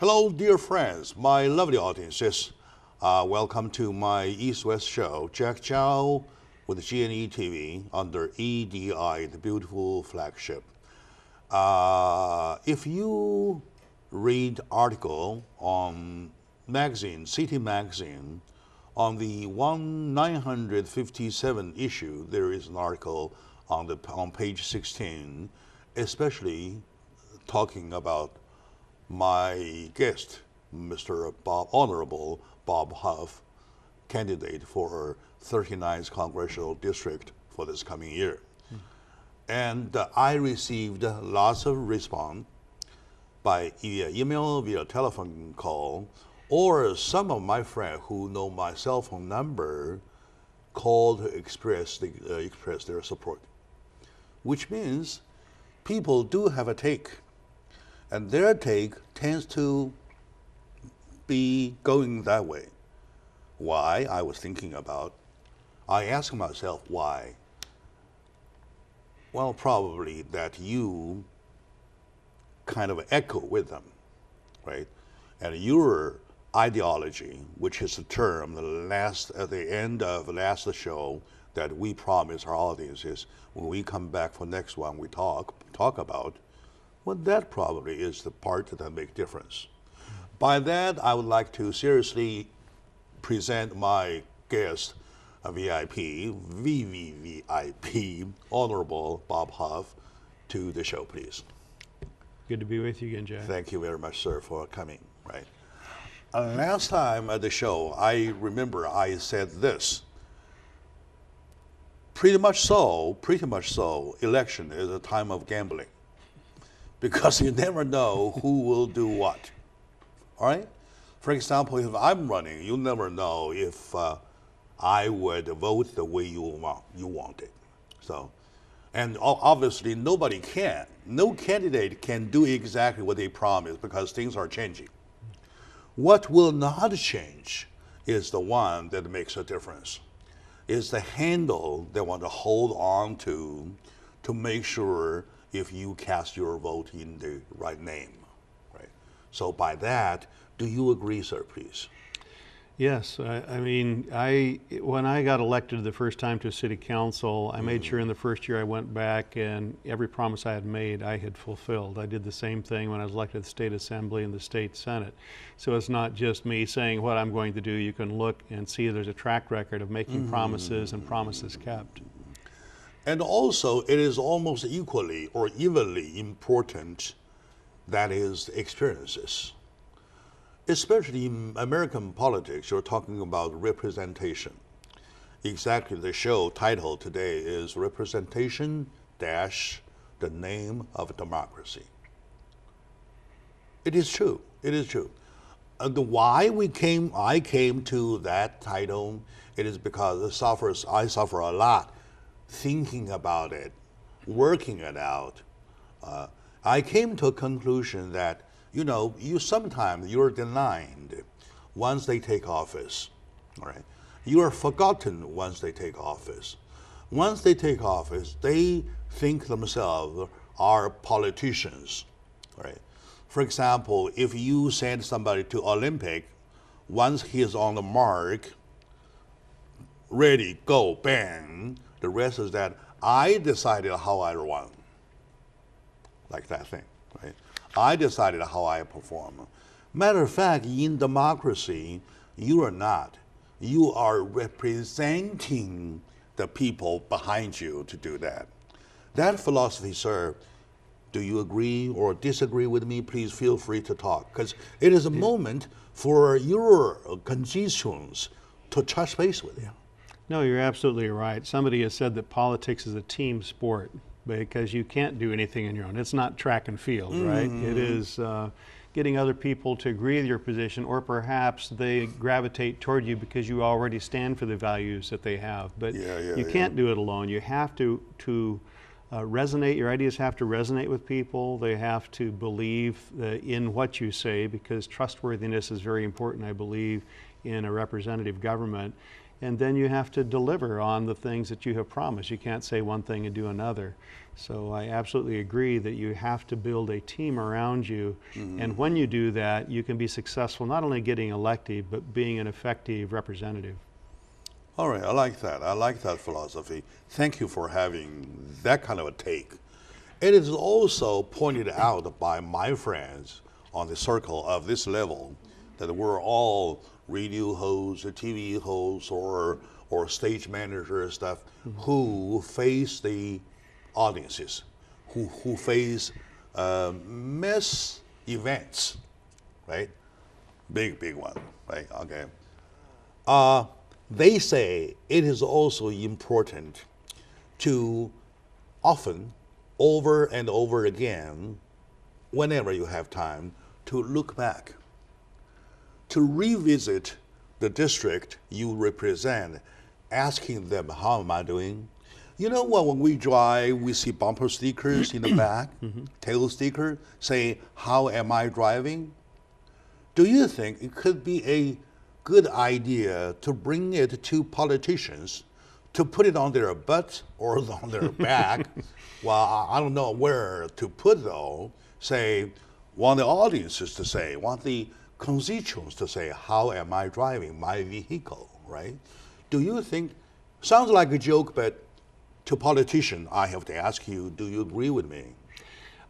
Hello, dear friends, my lovely audiences. Welcome to my East-West show, Jack Chow with GNE TV under EDI, the beautiful flagship. If you read article on magazine, City Magazine, on the 957 issue, there is an article on page 16, especially talking about my guest, Mr. Honorable Bob Huff, candidate for 39th Congressional District for this coming year. And I received lots of response by via email, via telephone call, or some of my friends who know my cell phone number called to express their support, which means people do have a take. And their take tends to be going that way. Why? I was thinking about, I asked myself why. Well, probably that you kind of echo with them, right? And your ideology, which is a term at the end of last show that we promise our audiences when we come back for next one we talk about, well, that probably is the part that makes difference. By that, I would like to seriously present my guest, a VIP, VVVIP, Honorable Bob Huff, to the show, please. Good to be with you again, Jack. Thank you very much, sir, for coming. Right. Last time at the show, I remember I said this. Pretty much so, election is a time of gambling, because you never know who will do what. All right? For example, if I'm running, you never know if I would vote the way you want it. So, and obviously no candidate can do exactly what they promise because things are changing. What will not change is the one that makes a difference. Is the handle they want to hold on to make sure if you cast your vote in the right name, right? So by that, do you agree, sir, please? Yes, when I got elected the first time to city council, I made sure in the first year I went back and every promise I had made, I had fulfilled. I did the same thing when I was elected to the state assembly and the state senate. So it's not just me saying what I'm going to do. You can look and see there's a track record of making promises and promises kept. And also, it is almost equally or evenly important, that is, experiences. Especially in American politics, you're talking about representation. Exactly, the show title today is Representation Dash the Name of Democracy. It is true, it is true. Why I came to that title, it is because I suffer a lot thinking about it, working it out. I came to a conclusion that, sometimes you're denied once they take office, all right? You are forgotten once they take office. Once they take office, they think themselves are politicians, all right? For example, if you send somebody to Olympic, once he is on the mark, ready, go, bang, the rest is that I decided how I run, like that thing, right? I decided how I perform. Matter of fact, in democracy, you are not. You are representing the people behind you to do that. That philosophy, sir, do you agree or disagree with me? Please feel free to talk, because it is a moment for your constituents to touch base with you. No, you're absolutely right. Somebody has said that politics is a team sport because you can't do anything on your own. It's not track and field, right? It is getting other people to agree with your position, or perhaps they gravitate toward you because you already stand for the values that they have. But you can't do it alone. You have to resonate. Your ideas have to resonate with people. They have to believe in what you say, because trustworthiness is very important, I believe, in a representative government. and then you have to deliver on the things that you have promised. You can't say one thing and do another. So I absolutely agree that you have to build a team around you, and when you do that, you can be successful not only getting elected, but being an effective representative. All right, I like that. I like that philosophy. Thank you for having that kind of a take. It is also pointed out by my friends on the circle of this level that we're all radio hosts, or TV hosts, or stage managers stuff who face the audiences, who face mass events, right? Big one, right? Okay. They say it is also important to often, over and over again, whenever you have time, to look back, to revisit the district you represent, asking them, how am I doing? You know what, when we drive, we see bumper stickers in the back, tail sticker, say, how am I driving? Do you think it could be a good idea to bring it to politicians, to put it on their butt or on their back? Well, I don't know where to put though. Say, want the audiences to say, want the constituents to say, how am I driving my vehicle, right? Do you think, sounds like a joke, but to politician, I have to ask you, do you agree with me?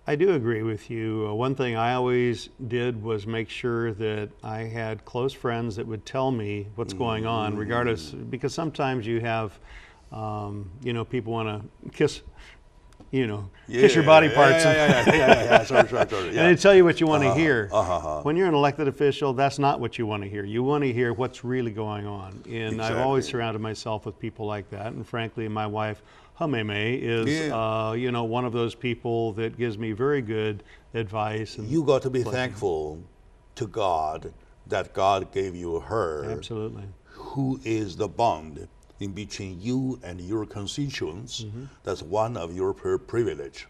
I do agree with you. One thing I always did was make sure that I had close friends that would tell me what's going on, regardless, because sometimes you have, people want to kiss, kiss your body parts. Sorry. And they tell you what you want to hear. When you're an elected official, that's not what you want to hear. You want to hear what's really going on. And Exactly. I've always surrounded myself with people like that. And frankly, my wife, Hameme, is one of those people that gives me very good advice. And you got to be thankful to God that God gave you her. Absolutely. Who is the bond in between you and your constituents. That's one of your privilege.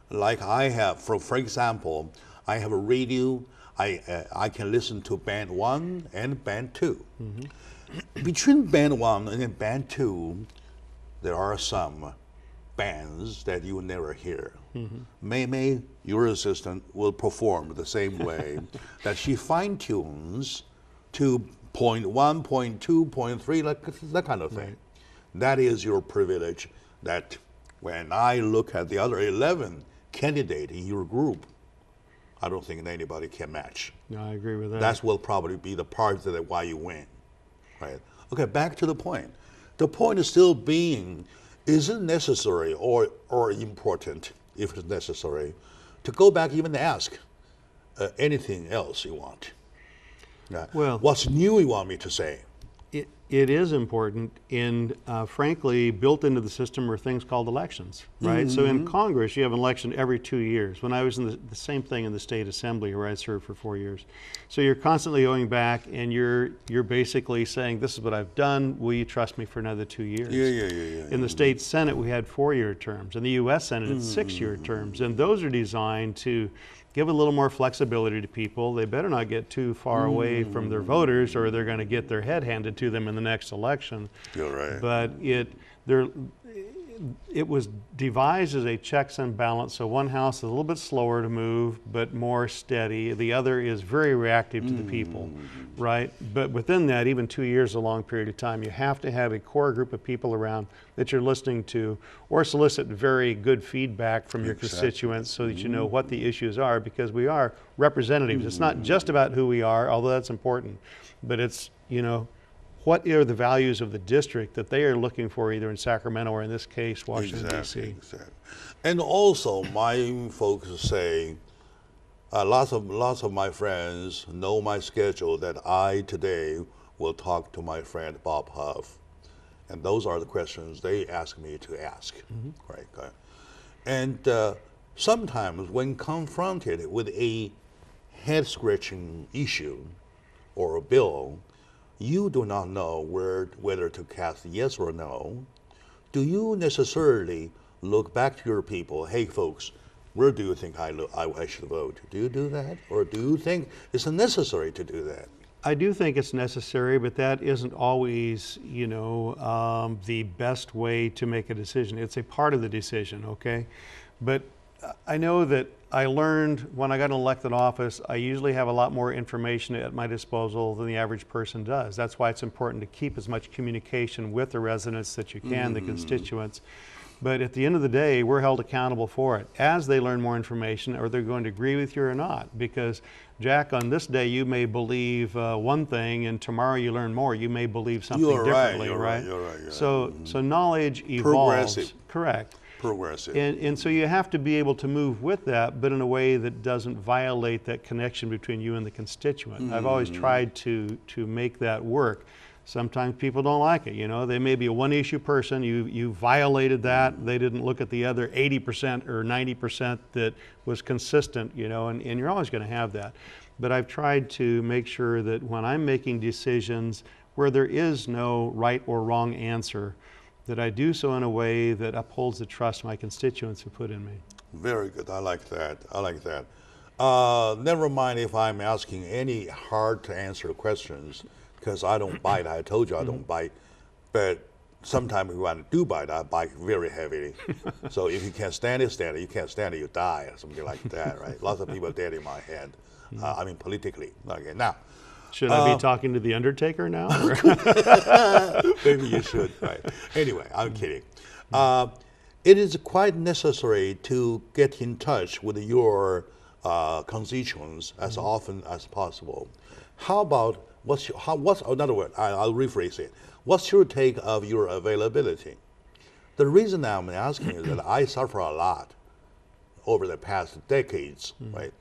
Like I have, for example, I have a radio. I can listen to band 1 and band 2. Between band 1 and band 2, there are some bands that you will never hear. May, your assistant, will perform the same way, that she fine-tunes to point 1, point 2, point 3, like that kind of thing. Right. That is your privilege, that when I look at the other 11 candidates in your group, I don't think anybody can match. No, I agree with that. That will probably be the part that why you win, right? Okay, back to the point. The point is still being, is it necessary or important, if it's necessary, to go back even ask anything else you want? Well, what's new you want me to say? It is important, and frankly, built into the system are things called elections, right? So in Congress, you have an election every 2 years. When I was in the same thing in the state assembly, where I served for 4 years. So you're constantly going back, and you're basically saying, this is what I've done, will you trust me for another 2 years? Yeah. In the state Senate, we had 4-year terms. In the U.S. Senate, it's 6-year terms. And those are designed to give a little more flexibility to people. They better not get too far away from their voters, or they're going to get their head handed to them in the next election. You're right. But it was devised as a checks and balance. So one house is a little bit slower to move, but more steady. The other is very reactive to the people, right? But within that, even 2 years is a long period of time. You have to have a core group of people around that you're listening to, or solicit very good feedback from your constituents so that you know what the issues are, because we are representatives. It's not just about who we are, although that's important, but it's, what are the values of the district that they are looking for, either in Sacramento or in this case, Washington, D.C. Exactly. And also, my folks say, lots of my friends know my schedule, that I today will talk to my friend Bob Huff. And those are the questions they ask me to ask. Right? And sometimes when confronted with a head-scratching issue or a bill, you do not know whether to cast yes or no. Do you necessarily look back to your people, hey folks, where do you think I should vote? Do you do that? Or do you think it's necessary to do that? I do think it's necessary, but that isn't always, the best way to make a decision. It's a part of the decision, okay? But I know that I learned when I got an elected office, I usually have a lot more information at my disposal than the average person does. That's why it's important to keep as much communication with the residents that you can, the constituents. But at the end of the day, we're held accountable for it. As they learn more information, are they going to agree with you or not? Because, Jack, on this day you may believe one thing, and tomorrow you learn more. You may believe something differently, right? You're right. So knowledge evolves. Progressive. Correct. Progressive. And so you have to be able to move with that, but in a way that doesn't violate that connection between you and the constituent. I've always tried to make that work. Sometimes people don't like it, They may be a one-issue person. You violated that. They didn't look at the other 80% or 90% that was consistent, and you're always going to have that. But I've tried to make sure that when I'm making decisions where there is no right or wrong answer, that I do so in a way that upholds the trust my constituents have put in me. Very good. I like that. Never mind if I'm asking any hard to answer questions, because I don't bite. I told you I don't bite. But sometimes when I do bite, I bite very heavily. So if you can't stand it, stand it. You can't stand it, you die, or something like that, right? Lots of people are dead in my head. Politically. Okay, now. Should I be talking to the Undertaker now? Maybe you should, right? Anyway, I'm kidding. It is quite necessary to get in touch with your constituents as often as possible. How about another word? I'll rephrase it. What's your take of your availability? The reason I'm asking is that I suffer a lot over the past decades, right?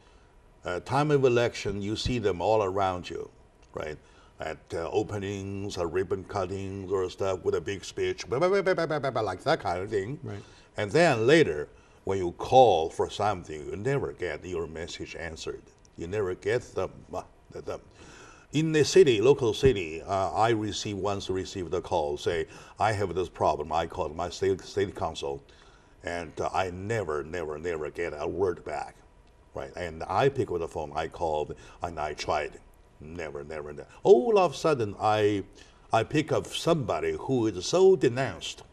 Time of election, you see them all around you, right? At openings or ribbon cuttings or stuff with a big speech, like that kind of thing. Right. And then later, when you call for something, you never get your message answered. You never get them. In the city, local city, I once received a call, say, I have this problem. I called my state council, and I never get a word back, right? And I pick up the phone, I called, and I tried. Never. All of a sudden, I pick up somebody who is so denounced,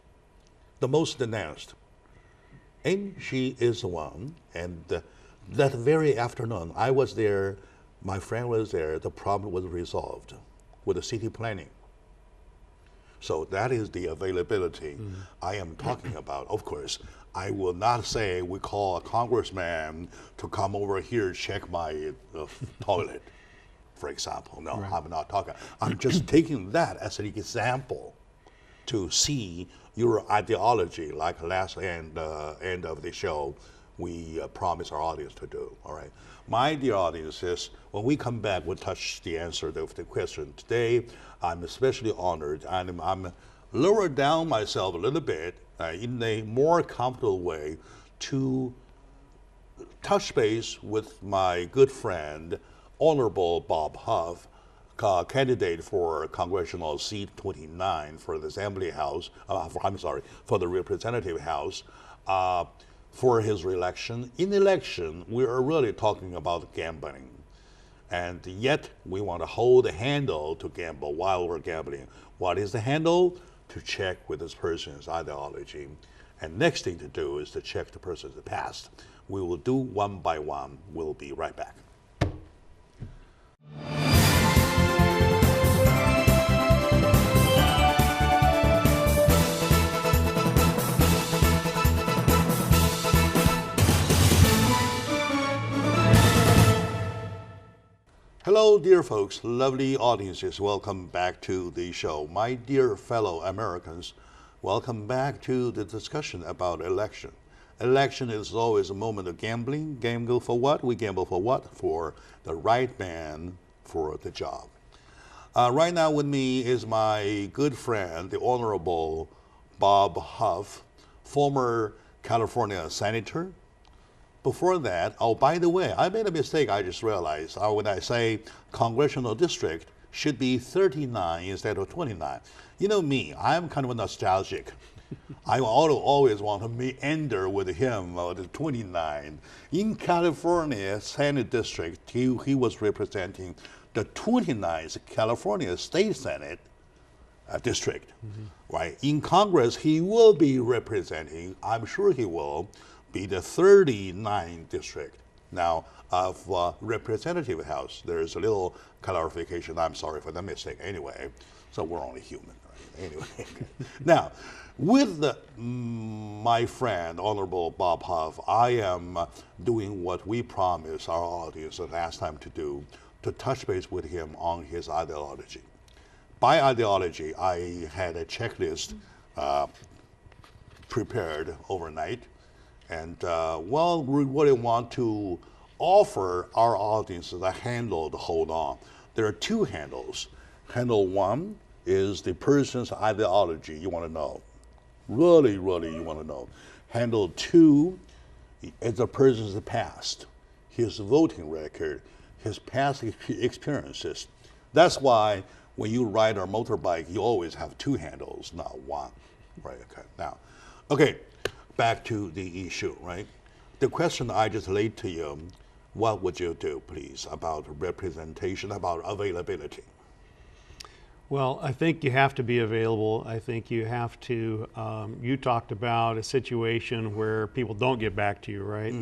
the most denounced. And she is one. And that very afternoon, I was there, my friend was there, the problem was resolved with the city planning. So that is the availability I am talking about. Of course, I will not say we call a congressman to come over here check my toilet, for example. No, right. I'm not talking. I'm just taking that as an example to see your ideology, like last end of the show, we promise our audience to do, all right? My dear audience is, when we come back, we'll touch the answer of the question. Today, I'm especially honored, and I'm lowered down myself a little bit in a more comfortable way to touch base with my good friend, Honorable Bob Huff, candidate for congressional seat 29 for the Assembly House, for the Representative House, for his reelection. In election, we are really talking about gambling. And yet, we want to hold a handle to gamble while we're gambling. What is the handle? To check with this person's ideology. And next thing to do is to check the person's past. We will do one by one. We'll be right back. Hello, dear folks, lovely audiences. Welcome back to the show. My dear fellow Americans, welcome back to the discussion about election. Election is always a moment of gambling. Gamble for what? We gamble for what? For the right man for the job. Right now with me is my good friend, the Honorable Bob Huff, former California Senator. Before that, oh, by the way, I made a mistake, I just realized. When I say congressional district should be 39 instead of 29. You know me, I'm kind of nostalgic. I always want to meander with him, the 29. In California Senate District, he was representing the 29th California State Senate district, right? In Congress, he will be representing, I'm sure he will, be the 39th district. Now, of Representative House, there's a little clarification. I'm sorry for the mistake anyway. So we're only human, right? Anyway. Now, with my friend, Honorable Bob Huff, I am doing what we promised our audience the last time to do, to touch base with him on his ideology. By ideology, I had a checklist prepared overnight. And well, we really want to offer our audience a handle to hold on. There are two handles. Handle one is the person's ideology you want to know. Really, really you want to know. Handle two is the person's past, his voting record, his past experiences. That's why when you ride a motorbike, you always have two handles, not one. Right, okay. Now, okay. Back to the issue, right? The question I just laid to you, what would you do, please, about representation, about availability? Well, I think you have to be available. I think you have to, you talked about a situation where people don't get back to you, right?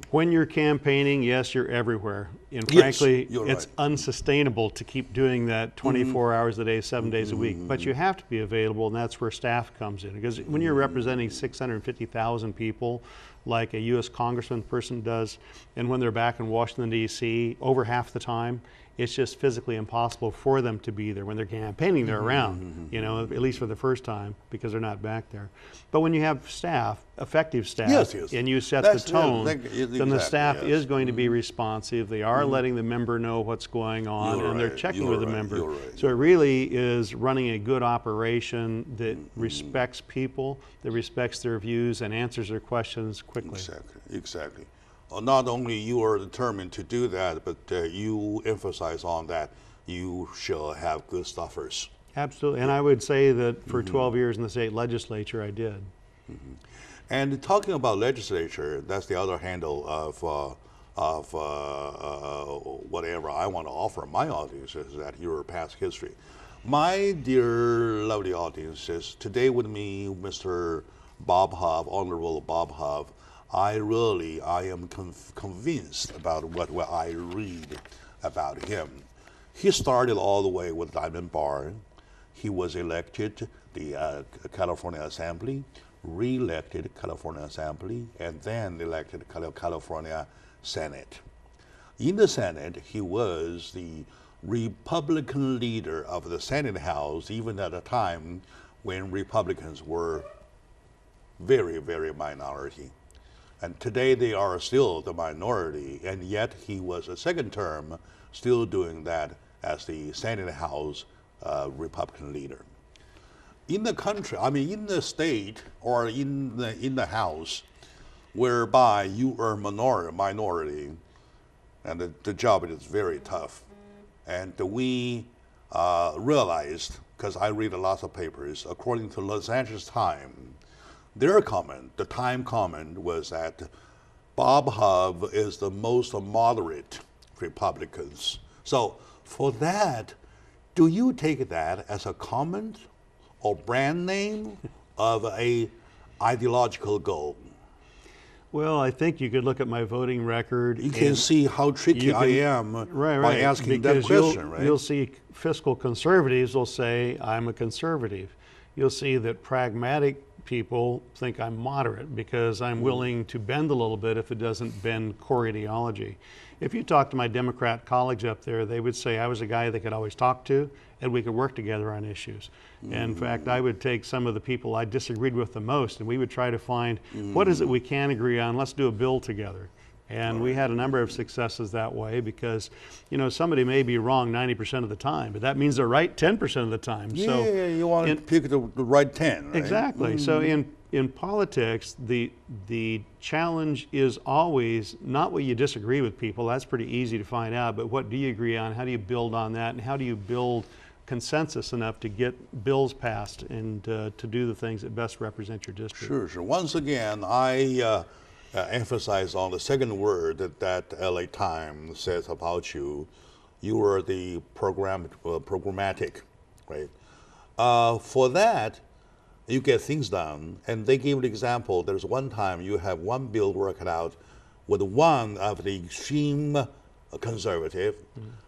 When you're campaigning, yes, you're everywhere. And frankly, yes, it's unsustainable to keep doing that 24 hours a day, 7 days a week. But you have to be available, and that's where staff comes in. Because when you're representing 650,000 people, like a U.S. congressman person does, and when they're back in Washington, D.C., over half the time, it's just physically impossible for them to be there. When they're campaigning, they're around, you know, at least for the first time, because they're not back there. But when you have staff, effective staff, yes. and you set the tone, then the staff yes. is going to be responsive. They are letting the member know what's going on, and they're checking with the member. So it really is running a good operation that respects people, that respects their views, and answers their questions quickly. Exactly. Not only you are determined to do that, but you emphasize on that you shall have good staffers. Absolutely, and I would say that for 12 years in the state legislature, I did. And talking about legislature, that's the other handle of whatever I want to offer my audience is that your past history. My dear lovely audiences, today with me, Mr. Bob Huff, Honorable Bob Huff, I am convinced about what I read about him. He started all the way with Diamond Bar. He was elected the California Assembly, re-elected California Assembly, and then elected California Senate. In the Senate, he was the Republican leader of the Senate House, even at a time when Republicans were very, very minority. And today they are still the minority, and yet he was a second term still doing that as the Senate House Republican leader. In the country, I mean in the state or in the House, whereby you are minority, and the job is very tough. And we realized, because I read a lot of papers, according to Los Angeles Times, their comment, the Time comment, was that Bob Huff is the most moderate Republicans. So for that, do you take that as a comment or brand name of a ideological goal? Well, I think you could look at my voting record. You can see how tricky I am by asking that question, right? You'll see fiscal conservatives will say, I'm a conservative. You'll see that pragmatic people think I'm moderate because I'm willing to bend a little bit if it doesn't bend core ideology. If you talk to my Democrat colleagues up there, they would say I was a guy they could always talk to and we could work together on issues. And in fact, I would take some of the people I disagreed with the most and we would try to find what is it we can agree on, let's do a bill together. And we had a number of successes that way because, you know, somebody may be wrong 90% of the time, but that means they're right 10% of the time. Yeah, so you want to pick the right 10, right? Exactly. So in politics, the challenge is always not what you disagree with people. That's pretty easy to find out. But what do you agree on? How do you build on that? And how do you build consensus enough to get bills passed and to do the things that best represent your district? Sure. Once again, I emphasize on the second word that LA Times says about you. you were the programmatic, right? For that, you get things done, and they give an example. There's one time you have one bill worked out with one of the extreme conservative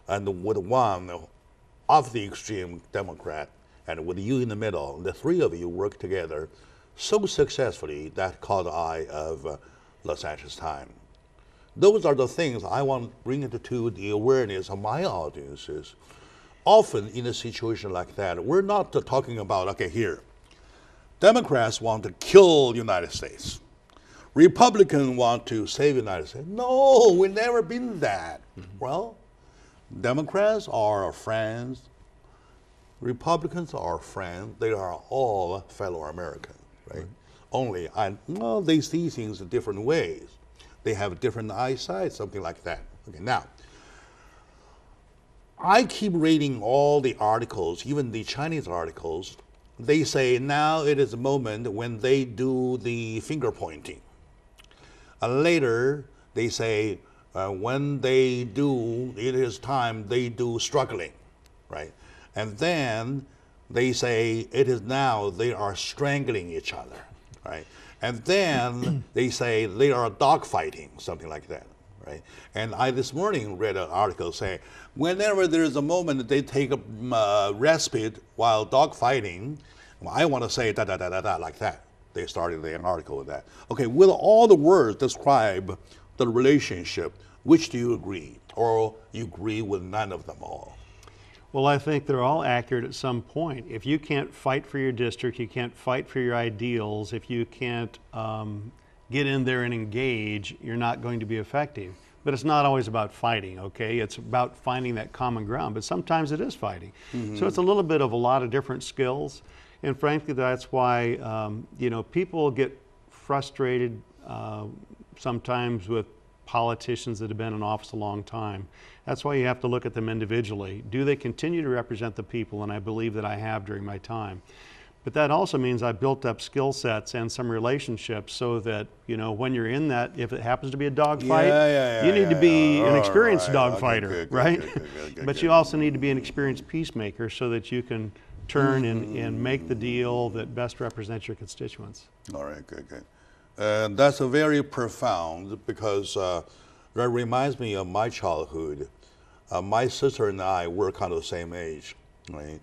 and with one of the extreme Democrat, and with you in the middle. The three of you work together so successfully that caught the eye of Los Angeles Times. Those are the things I want to bring into the awareness of my audiences. Often in a situation like that, we're not talking about, okay, here, Democrats want to kill the United States. Republicans want to save the United States. No, we've never been that. Well, Democrats are our friends. Republicans are our friends. They are all fellow Americans, right? Only, they see things in different ways. They have different eyesight, something like that. Okay, now, I keep reading all the articles, even the Chinese articles. They say now it is a moment when they do the finger pointing. Later, they say when they do, it is time they do struggling, right? And then they say it is now they are strangling each other, right? And then they say they are dogfighting, something like that, right? And I this morning read an article saying whenever there is a moment they take a respite while dogfighting, well, I want to say da da da da da like that. They started the article with that. Okay, will all the words describe the relationship? Which do you agree, or you agree with none of them all? Well, I think they're all accurate at some point. If you can't fight for your district, you can't fight for your ideals, if you can't get in there and engage, you're not going to be effective. But it's not always about fighting, okay? It's about finding that common ground, but sometimes it is fighting. So it's a little bit of a lot of different skills. And frankly, that's why people get frustrated sometimes with politicians that have been in office a long time. That's why you have to look at them individually. Do they continue to represent the people? And I believe that I have during my time. But that also means I built up skill sets and some relationships so that, when you're in that, if it happens to be a dogfight, you need to be an experienced dogfighter, right? But you also need to be an experienced peacemaker so that you can turn and make the deal that best represents your constituents. All right, good. That's a very profound, because that reminds me of my childhood. My sister and I were kind of the same age, right?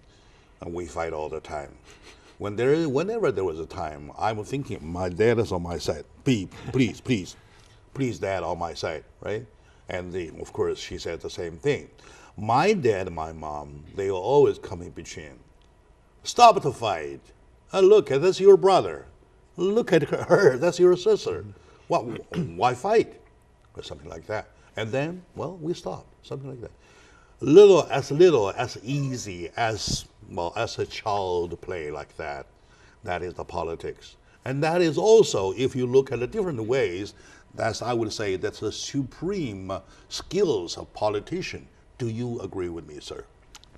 And we fight all the time. Whenever there was a time, I'm thinking my dad is on my side. Please, dad on my side, right? And of course, she said the same thing. My dad and my mom, they were always coming between. Stop the fight. Look, that's your brother. Look at her, that's your sister. Why fight? Or something like that. And then, we stop, something like that. Little as easy as a child play like that. That is the politics. And that is also, if you look at the different ways, I would say that's the supreme skills of politician. Do you agree with me, sir?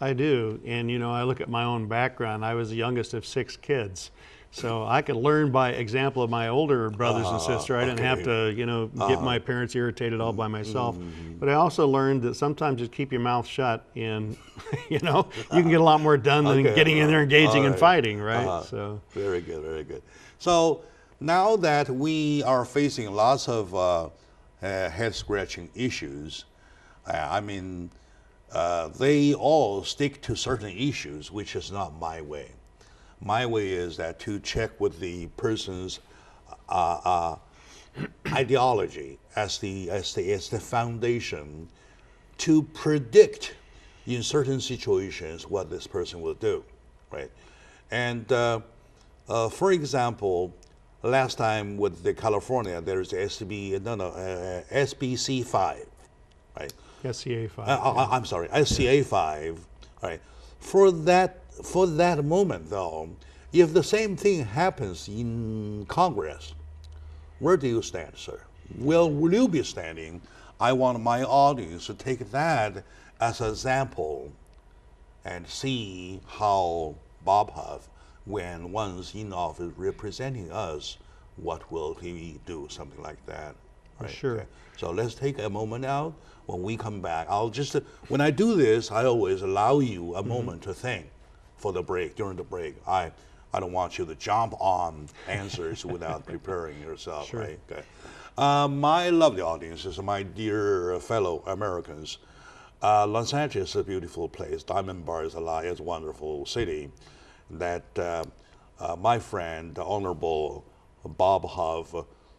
I do, and I look at my own background. I was the youngest of 6 kids, so I could learn by example of my older brothers and sisters. I didn't have to, get my parents irritated all by myself. But I also learned that sometimes just keep your mouth shut, and you can get a lot more done than getting in there, engaging and fighting, right? So very good. So now that we are facing lots of head-scratching issues, they all stick to certain issues, which is not my way. My way is that to check with the person's ideology as the foundation to predict in certain situations what this person will do, right? And for example, last time with the California, there's SBC 5, right? SCA 5. I'm sorry, SCA 5. Right. For that moment, though, if the same thing happens in Congress, where do you stand, sir? Will you be standing? I want my audience to take that as an example and see how Bob Huff, when once in office representing us, what will he do? Something like that. Right? Sure. Okay. So let's take a moment now. When we come back, I'll just, when I do this, I always allow you a moment to think for the break, during the break. I don't want you to jump on answers without preparing yourself, Sure. right? Okay. My lovely audiences, my dear fellow Americans, Los Angeles is a beautiful place. Diamond Bar is a wonderful city that my friend, the Honorable Bob Huff,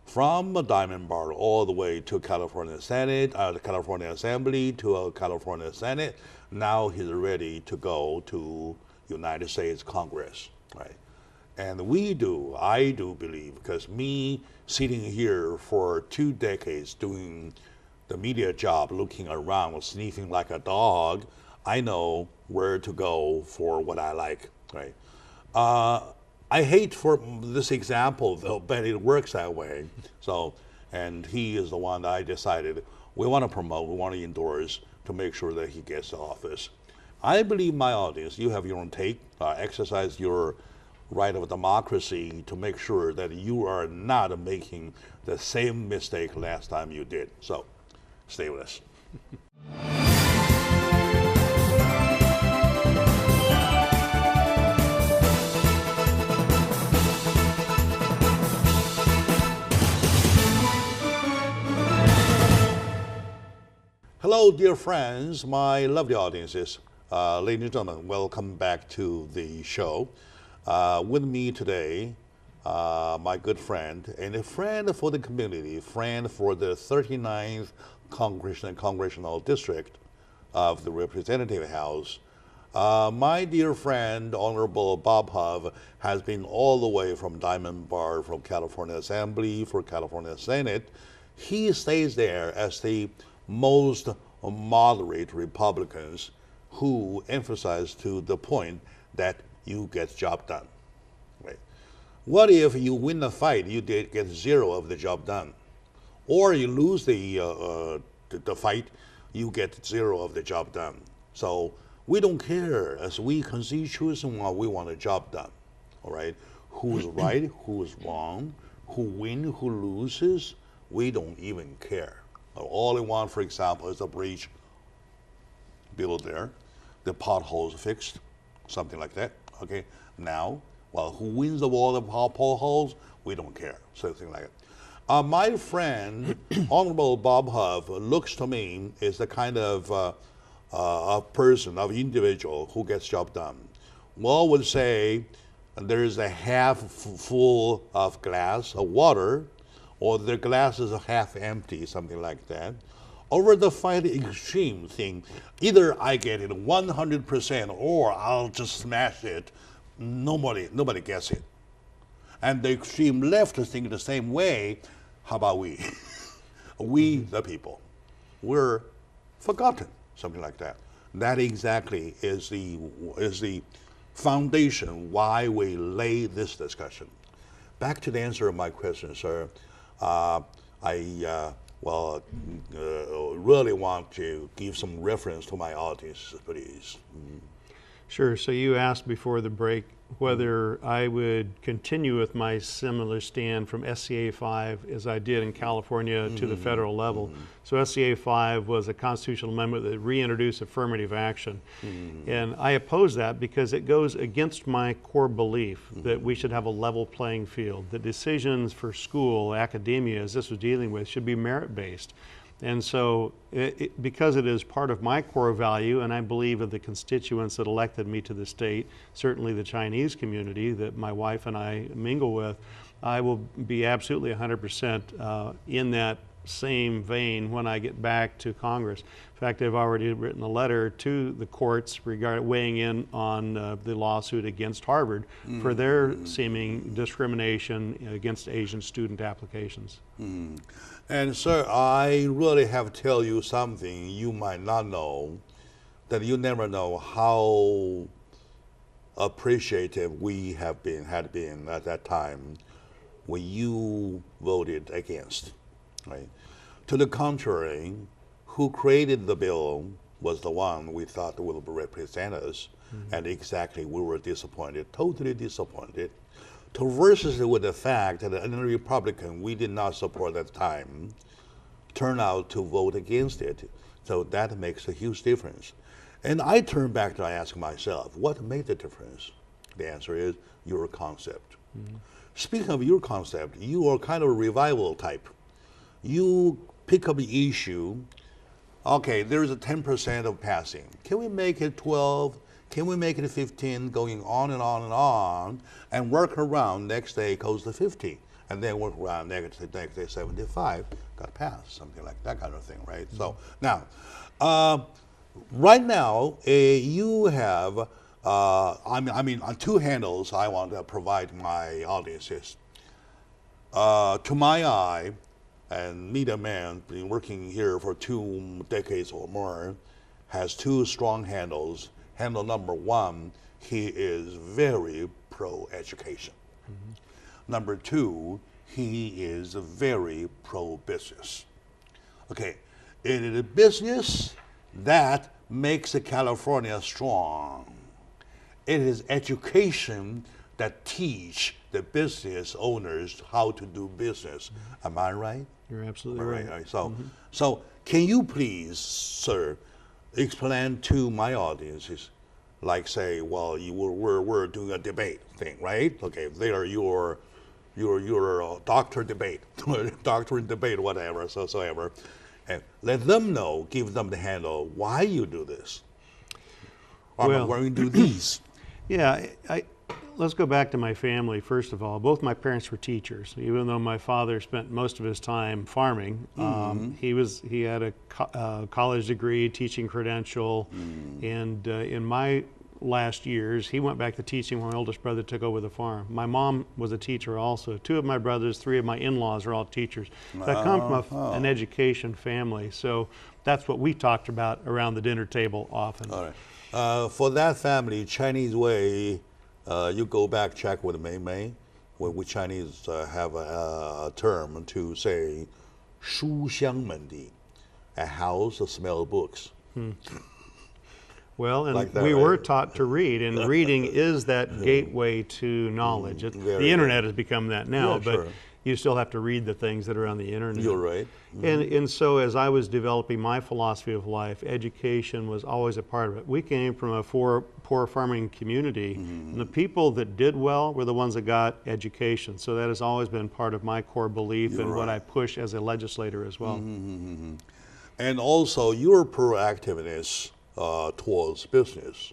from Diamond Bar all the way to California Senate, the California Assembly to California Senate. Now he's ready to go to United States Congress, right? And I do believe, because me sitting here for 2 decades doing the media job, looking around, sniffing like a dog, I know where to go for what I like, right? I hate for this example though, but it works that way. So, and he is the one that I decided we want to promote, we want to endorse to make sure that he gets to office. I believe, my audience, you have your own take, exercise your right of democracy to make sure that you are not making the same mistake last time you did. So, stay with us. Hello, dear friends, my lovely audiences. Ladies and gentlemen, welcome back to the show. With me today, my good friend, and a friend for the community, friend for the 39th Congressional District of the Representative House. My dear friend, Honorable Bob Huff, has been all the way from Diamond Bar, from California Assembly, for California Senate. He stays there as the most moderate Republicans who emphasize to the point that you get job done. Right? What if you win the fight, you did get 0 of the job done, or you lose the fight, you get 0 of the job done. So we don't care, as we constituents, we want a job done. All right, who's right, who's wrong, who wins, who loses, we don't even care. All we want, for example, is the bridge built there, the potholes fixed, something like that. Okay. Now, well, who wins the war, the potholes? We don't care. Something like that. My friend, Honorable Bob Huff, looks to me is the kind of a person, of individual who gets job done. One would say there is a half full of glass of water, or the glass is half empty, something like that. Over the fight extreme thing, either I get it 100% or I'll just smash it. Nobody gets it. And the extreme left think the same way. How about we? We, the people, we're forgotten, something like that. That exactly is the foundation why we lay this discussion. Back to the answer of my question, sir. I really want to give some reference to my audience, please. Sure. So you asked before the break whether I would continue with my similar stand from SCA 5 as I did in California to the federal level. So SCA 5 was a constitutional amendment that reintroduced affirmative action. And I oppose that because it goes against my core belief that we should have a level playing field. The decisions for school, academia, as this was dealing with, should be merit-based. And so because it is part of my core value, and I believe of the constituents that elected me to the state, certainly the Chinese community that my wife and I mingle with, I will be absolutely 100% in that same vein when I get back to Congress. In fact, I've already written a letter to the courts regarding weighing in on the lawsuit against Harvard for their seeming discrimination against Asian student applications. And sir, I really have to tell you something you might not know, that you never know how appreciative we had been at that time when you voted against, right? To the contrary, who created the bill was the one we thought will represent us, and exactly we were disappointed, totally disappointed. To versus it with the fact that in the Republican we did not support at the time, turn out to vote against it. So that makes a huge difference. And I turn back to ask myself, what made the difference? The answer is your concept. Speaking of your concept, you are kind of a revival type. You pick up the issue. Okay, there's a 10% of passing. Can we make it 12? Can we make it 15? Going on and on and on, and work around. Next day goes to 50, and then work around next day 75. Got passed, something like that kind of thing, right? So now, right now, you have. I mean, on two handles, I want to provide my audiences. To my eye, and Media Man, been working here for 2 decades or more, has two strong handles. Handle number one, he is very pro-education. Number two, he is very pro-business. Okay, it is business that makes California strong. It is education that teach the business owners how to do business. Am I right? You're absolutely right. So can you please, sir, explain to my audiences, like say, well, we're doing a debate thing, right? Okay, they are your doctor debate, doctorate debate, whatever, so ever, and let them know, give them the handle why you do this. Well, why you do these. Yeah, let's go back to my family first of all. Both my parents were teachers. Even though my father spent most of his time farming, he had a college degree, teaching credential, and in my last years, he went back to teaching when my oldest brother took over the farm. My mom was a teacher also. 2 of my brothers, 3 of my in-laws are all teachers. So I come from an education family, so that's what we talked about around the dinner table often. All right. For that family, Chinese way, you go back, check with Mei Mei, where we Chinese have a term to say, 书香门第, a house that smells books. Well, and like that, we right? were taught to read, and reading is that gateway to knowledge. The internet has become that now, Yeah, but sure. you still have to read the things that are on the internet. You're right. And so as I was developing my philosophy of life, education was always a part of it. We came from a poor farming community, and the people that did well were the ones that got education. So that has always been part of my core belief and what I push as a legislator as well. And also your proactiveness towards business.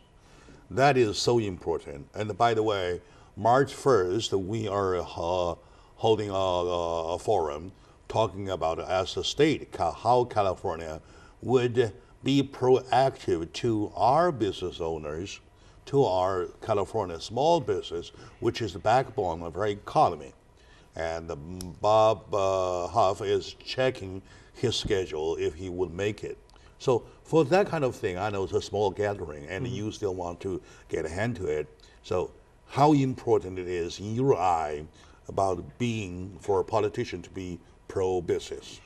That is so important. And by the way, March 1st, we are holding a forum talking about as a state, how California would be proactive to our business owners, to our California small business, which is the backbone of our economy. And Bob Huff is checking his schedule if he would make it. So for that kind of thing, I know it's a small gathering and you still want to get a hand to it. So how important it is in your eye about being, for a politician to be pro-business?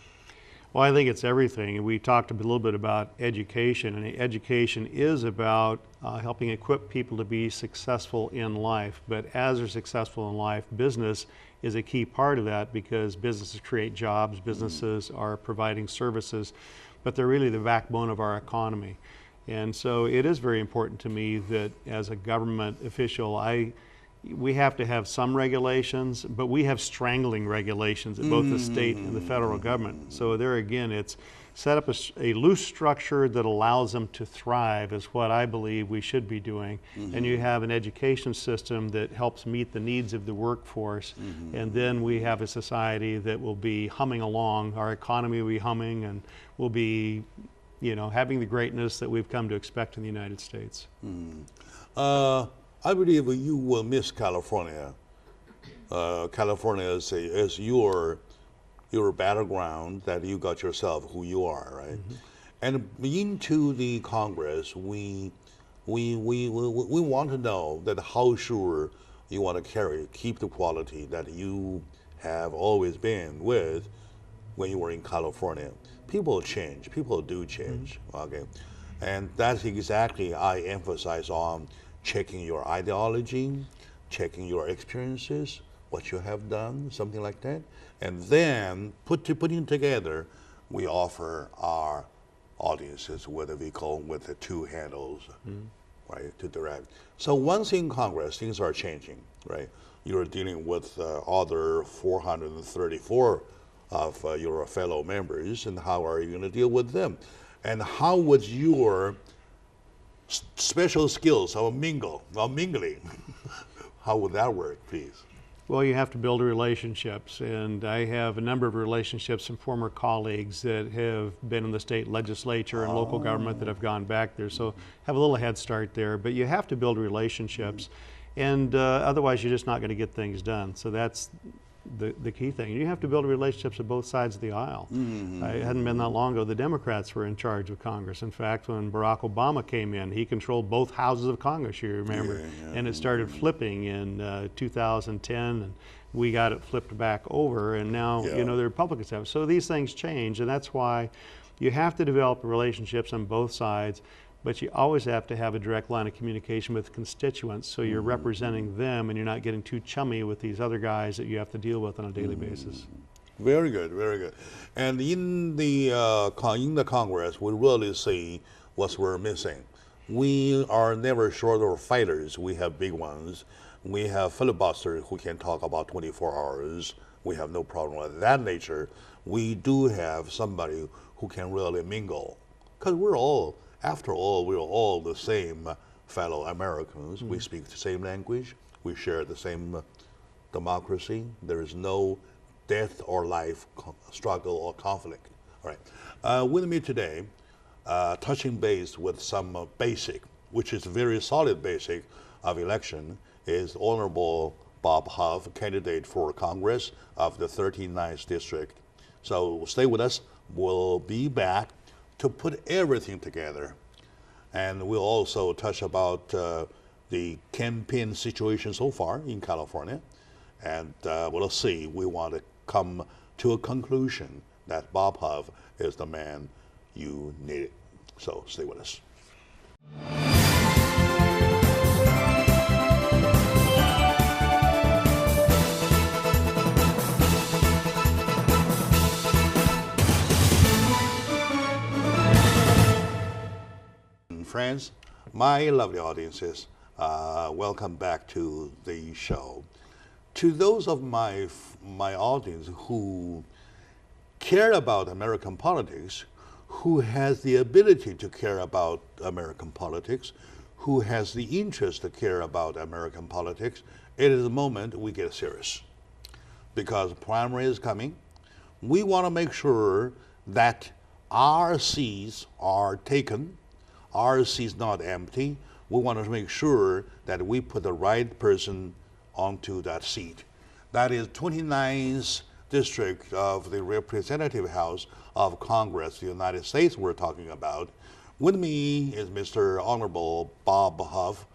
Well, I think it's everything. And we talked a little bit about education, and education is about helping equip people to be successful in life. But as they're successful in life, business is a key part of that, because businesses create jobs, businesses are providing services, but they're really the backbone of our economy. And so it is very important to me that as a government official, we have to have some regulations, but we have strangling regulations at both the state and the federal government. So there again, it's set up a loose structure that allows them to thrive is what I believe we should be doing. And you have an education system that helps meet the needs of the workforce. And then we have a society that will be humming along. Our economy will be humming and will be, having the greatness that we've come to expect in the United States. I believe you will miss California. California is your battleground that you got yourself who you are, right? And into the Congress, we want to know that how sure you want to keep the quality that you have always been with when you were in California. People change, people do change, okay? And that's exactly I emphasize on checking your ideology, checking your experiences, what you have done, something like that, and then putting together we offer our audiences with a vehicle with the two handles, right, to direct. So once in Congress, things are changing, right? You're dealing with other 434 of your fellow members, and how are you going to deal with them? And how would your special skills of mingling, how would that work, please? Well, you have to build relationships, and I have a number of relationships from former colleagues that have been in the state legislature and local government that have gone back there, so have a little head start there. But you have to build relationships, and otherwise you're just not going to get things done. So that's the key thing. You have to build relationships at both sides of the aisle. It hadn't been that long ago the Democrats were in charge of Congress. In fact, when Barack Obama came in, he controlled both houses of Congress, you remember. And it started flipping in 2010, and we got it flipped back over, and now you know the Republicans have. So these things change, and that's why you have to develop relationships on both sides. But you always have to have a direct line of communication with constituents, so you're representing them and you're not getting too chummy with these other guys that you have to deal with on a daily basis. Very good, very good. And in the Congress, we really see what we're missing. We are never short of fighters. We have big ones. We have filibusters who can talk about 24 hours. We have no problem with that nature. We do have somebody who can really mingle, because after all, we're all the same fellow Americans. We speak the same language. We share the same democracy. There is no death or life struggle or conflict. All right. With me today, touching base with some basic, which is very solid basic of election, is Honorable Bob Huff, candidate for Congress of the 39th District. So stay with us. We'll be back to put everything together. And we'll also touch about the campaign situation so far in California. And we'll see, we want to come to a conclusion that Bob Huff is the man you needed. So stay with us. Friends, my lovely audiences, welcome back to the show. To those of my audience who care about American politics, who has the ability to care about American politics, who has the interest to care about American politics, it is the moment we get serious. Because primary is coming, we want to make sure that our seats are taken. Our seat is not empty. We want to make sure that we put the right person onto that seat. That is 29th District of the Representative House of Congress, the United States we're talking about. With me is Mr. Honorable Bob Huff,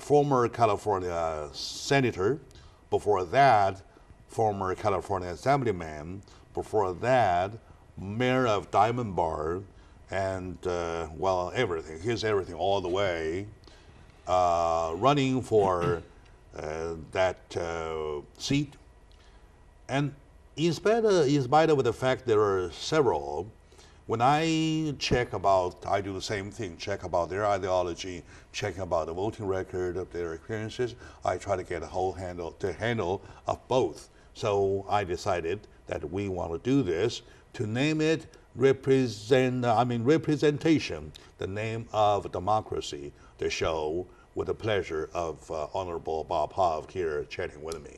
former California Senator. Before that, former California Assemblyman. Before that, Mayor of Diamond Bar. And, well, everything. Here's everything all the way. Running for that seat. And in spite of the fact there are several, when I check about, I do the same thing, check about their ideology, check about the voting record of their experiences, I try to get a whole handle of both. So I decided that we want to do this, to name it Representation, the name of democracy, the show, with the pleasure of Honorable Bob Huff here chatting with me.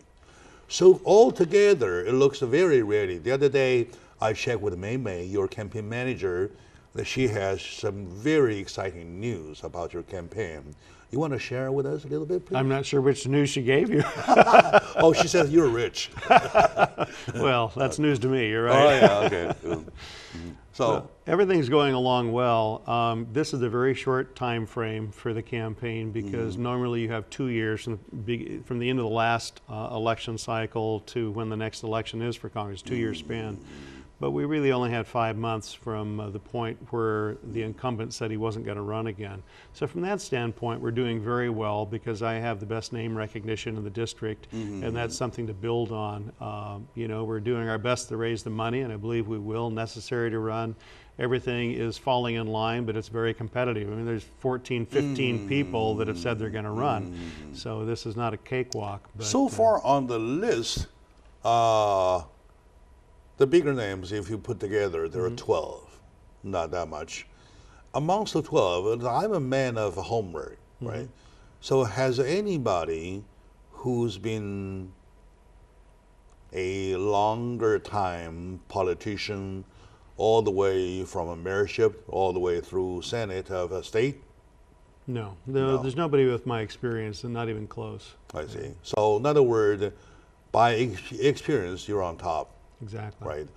So altogether, it looks very ready. The other day, I checked with Mei, your campaign manager, that she has some very exciting news about your campaign. You want to share with us a little bit, please? I'm not sure which news she gave you. Oh, she says you're rich. Well, that's news to me, you're right. Oh, yeah, okay. So well, everything's going along well. This is a very short time frame for the campaign, because normally you have 2 years from the end of the last election cycle to when the next election is for Congress, 2 year span. But we really only had 5 months from the point where the incumbent said he wasn't going to run again. So from that standpoint, we're doing very well because I have the best name recognition in the district, and that's something to build on. You know, we're doing our best to raise the money, and I believe we will, necessary to run. Everything is falling in line, but it's very competitive. I mean, there's 14, 15 people that have said they're going to run. So this is not a cakewalk. But, so far on the list, the bigger names, if you put together, there are 12, not that much. Amongst the 12, I'm a man of homework, right? So has anybody who's been a longer time politician, all the way from a mayorship, all the way through Senate of a state? No, there's nobody with my experience, and not even close. I see. So in other words, by experience, you're on top. Exactly. Right.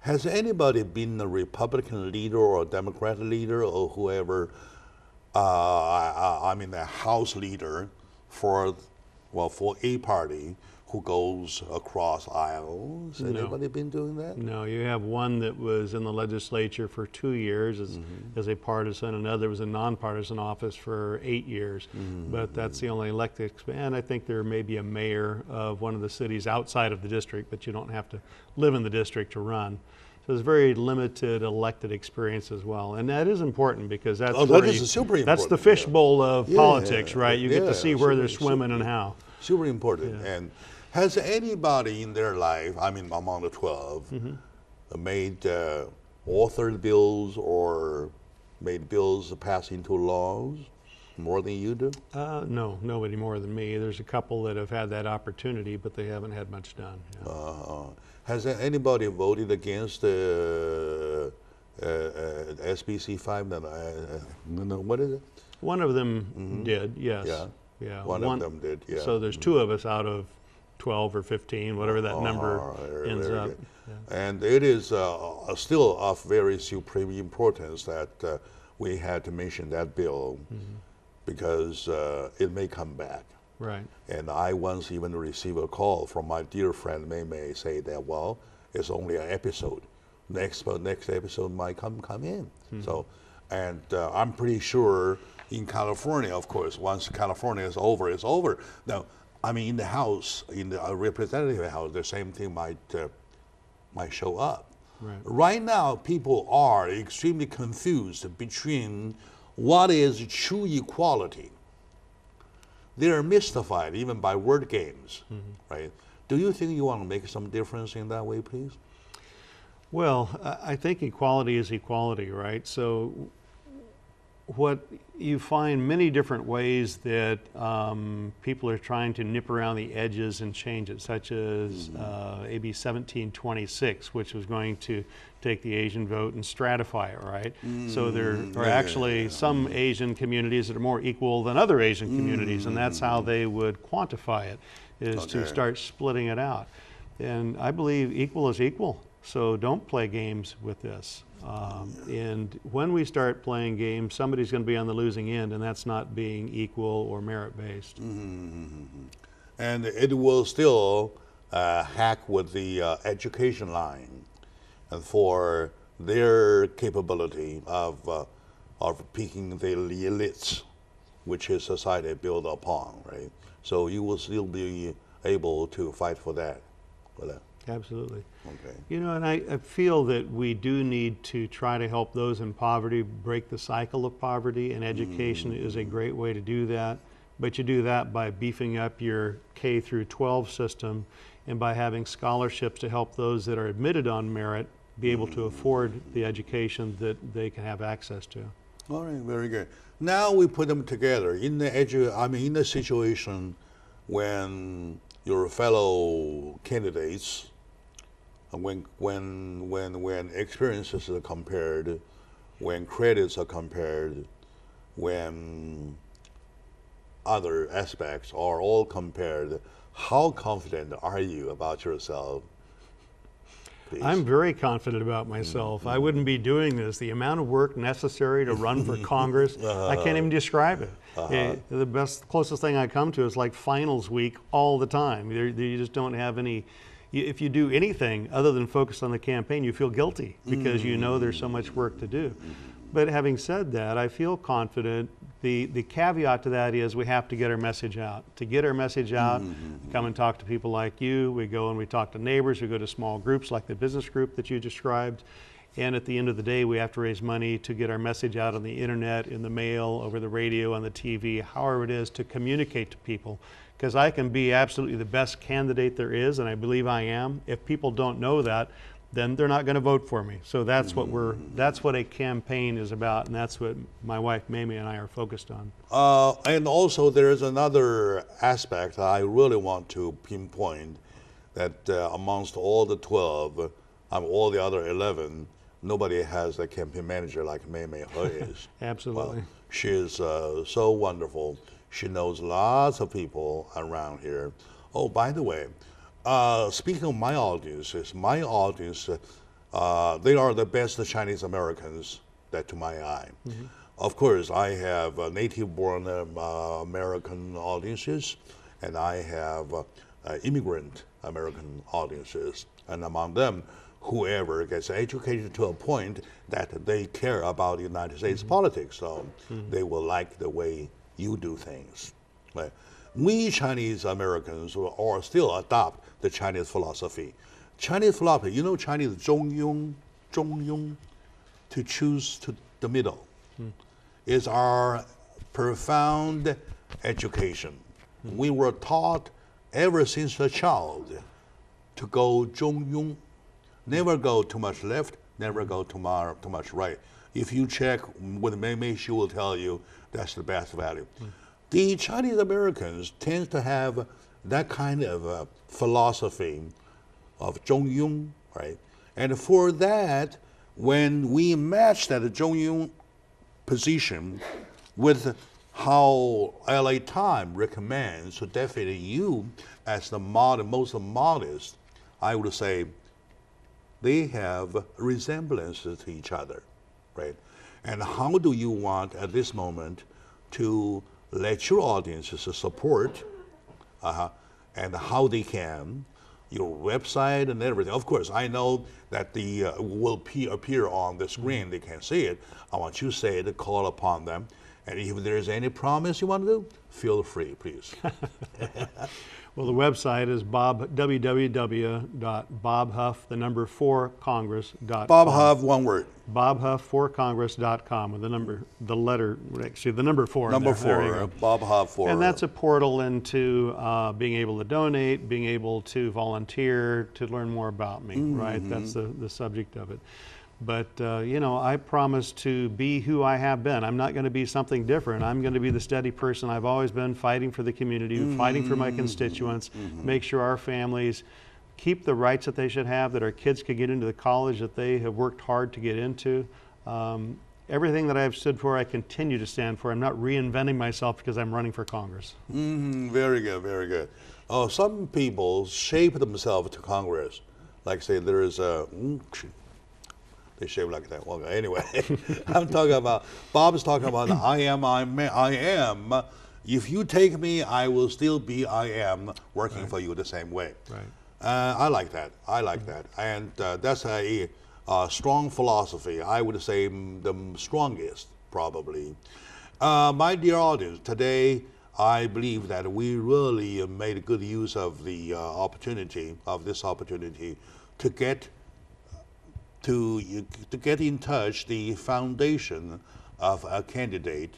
Has anybody been a Republican leader or a Democrat leader or whoever, I mean a House leader for a party who goes across aisles? No. Anybody been doing that? No, you have one that was in the legislature for 2 years as a partisan, another was a nonpartisan office for 8 years, but that's the only elected. And I think there may be a mayor of one of the cities outside of the district, but you don't have to live in the district to run. So there's very limited elected experience as well, and that is important because that's super important. That's the fishbowl of politics, right? You get to see where they're swimming and how. Super important. Yeah. And has anybody in their life, I mean among the 12, made authored bills or made bills pass into laws more than you do? No, nobody more than me. There's a couple that have had that opportunity, but they haven't had much done. Yeah. Has anybody voted against SBC 5? What is it? One of them did, yes. Yeah. One of them did, yeah. So there's 2 of us out of 12 or 15, whatever that number ends up. Yeah. And it is still of very supreme importance that we had to mention that bill because it may come back. Right. And I once even received a call from my dear friend May say that, well, it's only an episode. Next episode might come in. So, and I'm pretty sure in California, of course, once California is over, it's over. Now, I mean, in the House, in the Representative House, the same thing might show up. Right. Right now, people are extremely confused between what is true equality. They are mystified even by word games, right? Do you think you want to make some difference in that way, please? Well, I think equality is equality, right? So what you find many different ways that people are trying to nip around the edges and change it, such as AB 1726, which was going to take the Asian vote and stratify it, right? So there are actually some Asian communities that are more equal than other Asian communities, and that's how they would quantify it, is to start splitting it out. And I believe equal is equal, so don't play games with this. And when we start playing games, somebody's going to be on the losing end, and that's not being equal or merit-based. And it will still hack with the education line for their capability of picking the elites, which is society built upon, right? So you will still be able to fight for that. Absolutely. Okay. You know, and I feel that we do need to try to help those in poverty break the cycle of poverty, and education is a great way to do that. But you do that by beefing up your K through 12 system and by having scholarships to help those that are admitted on merit be able to afford the education that they can have access to. All right, very good. Now we put them together in the situation when your fellow candidates, when experiences are compared, when credits are compared, when other aspects are all compared, how confident are you about yourself? Please. I'm very confident about myself. I wouldn't be doing this. The amount of work necessary to run for Congress, I can't even describe it. The closest thing I come to is like finals week all the time. You just don't have any if you do anything other than focus on the campaign, you feel guilty because you know there's so much work to do. But having said that, I feel confident. The caveat to that is we have to get our message out. To get our message out, come and talk to people like you. We go and we talk to neighbors. We go to small groups like the business group that you described. And at the end of the day, we have to raise money to get our message out on the internet, in the mail, over the radio, on the TV, however it is, to communicate to people. Because I can be absolutely the best candidate there is, and I believe I am. If people don't know that, then they're not going to vote for me. So that's what a campaign is about, and that's what my wife Mamie and I are focused on. And also there's another aspect I really want to pinpoint, that amongst all the 12, all the other 11, nobody has a campaign manager like Mamie is. Absolutely. Well, she is so wonderful. She knows lots of people around here. Oh, by the way, speaking of my audience, they are the best Chinese Americans that to my eye. Of course, I have native-born American audiences, and I have immigrant American audiences, and among them, whoever gets educated to a point that they care about United States politics, so they will like the way you do things. Right? We Chinese Americans are still adopt the Chinese philosophy. Chinese philosophy, you know Chinese zhongyong, to choose to the middle, is our profound education. We were taught ever since a child to go zhongyong, never go too much left, never go too much right. If you check with Mamie, she will tell you that's the best value. The Chinese Americans tend to have that kind of philosophy of zhongyong, right? And for that, when we match that zhongyong position with how LA Times recommends to define you as the most modest, I would say they have resemblances to each other, right? And how do you want at this moment to let your audiences support and how they can, your website and everything. Of course, I know that the will appear on the screen. They can see it. I want you to say it, call upon them. And if there's any promise you want to do, feel free, please. Well, the website is www.bobhuff4congress.com. Bob Huff, one word. bobhuff4congress.com with the number 4. Number 4, Bob Huff 4. And that's a portal into being able to donate, being able to volunteer, to learn more about me, right? That's the subject of it. But, you know, I promise to be who I have been. I'm not going to be something different. I'm going to be the steady person I've always been, fighting for the community, fighting for my constituents, make sure our families keep the rights that they should have, that our kids could get into the college that they have worked hard to get into. Everything that I've stood for, I continue to stand for. I'm not reinventing myself because I'm running for Congress. Very good, very good. Oh, some people shape themselves to Congress. Like say there is a... They shape like that. Well, anyway, I'm talking about, Bob is talking about I am. If you take me, I will still be I am, working for you the same way. Right. I like that. I like that. And that's a strong philosophy. I would say the strongest, probably. My dear audience, today I believe that we really made good use of the opportunity, to get in touch the foundation of a candidate,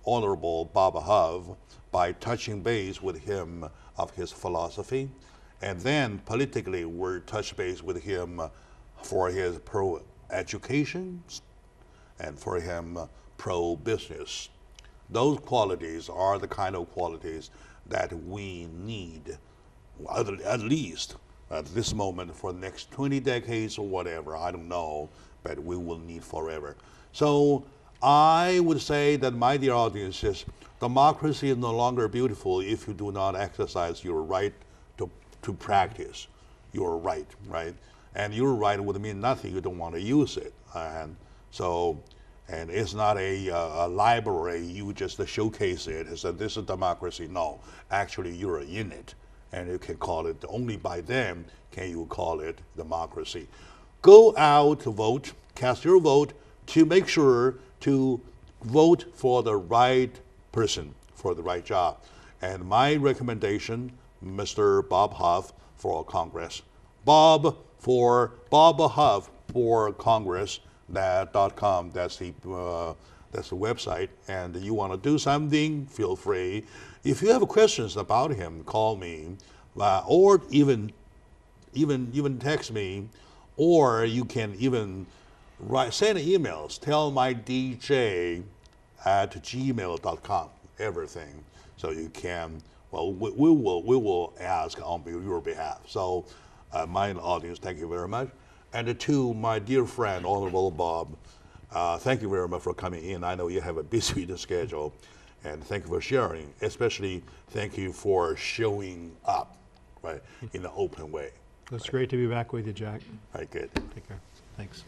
Honorable Bob Huff, by touching base with him of his philosophy, and then politically we're touch base with him for his pro-education and for him pro-business. Those qualities are the kind of qualities that we need, at least at this moment, for the next 20 decades or whatever, I don't know, but we will need forever. So I would say that, my dear audiences, democracy is no longer beautiful if you do not exercise your right to practice your right, right? And your right would mean nothing, you don't want to use it. And so, and it's not a library, you just showcase it, it's that this is democracy. No, actually you're in it. and you can call it, only by them can you call it democracy. Go out to vote, cast your vote to make sure to vote for the right person, for the right job. And my recommendation, Mr. Bob Huff for Congress. Bob Huff for Congress.com. That's the website. And you want to do something, feel free. If you have questions about him, call me, or even text me, or you can even send emails. Tell my DJ at gmail.com, everything. So you can, well, we will ask on your behalf. So my audience, thank you very much. And to my dear friend, Honorable Bob, thank you very much for coming in. I know you have a busy schedule, and thank you for sharing. Especially thank you for showing up, right, in an open way. It's great to be back with you, Jack. Right, good. Take care. Thanks.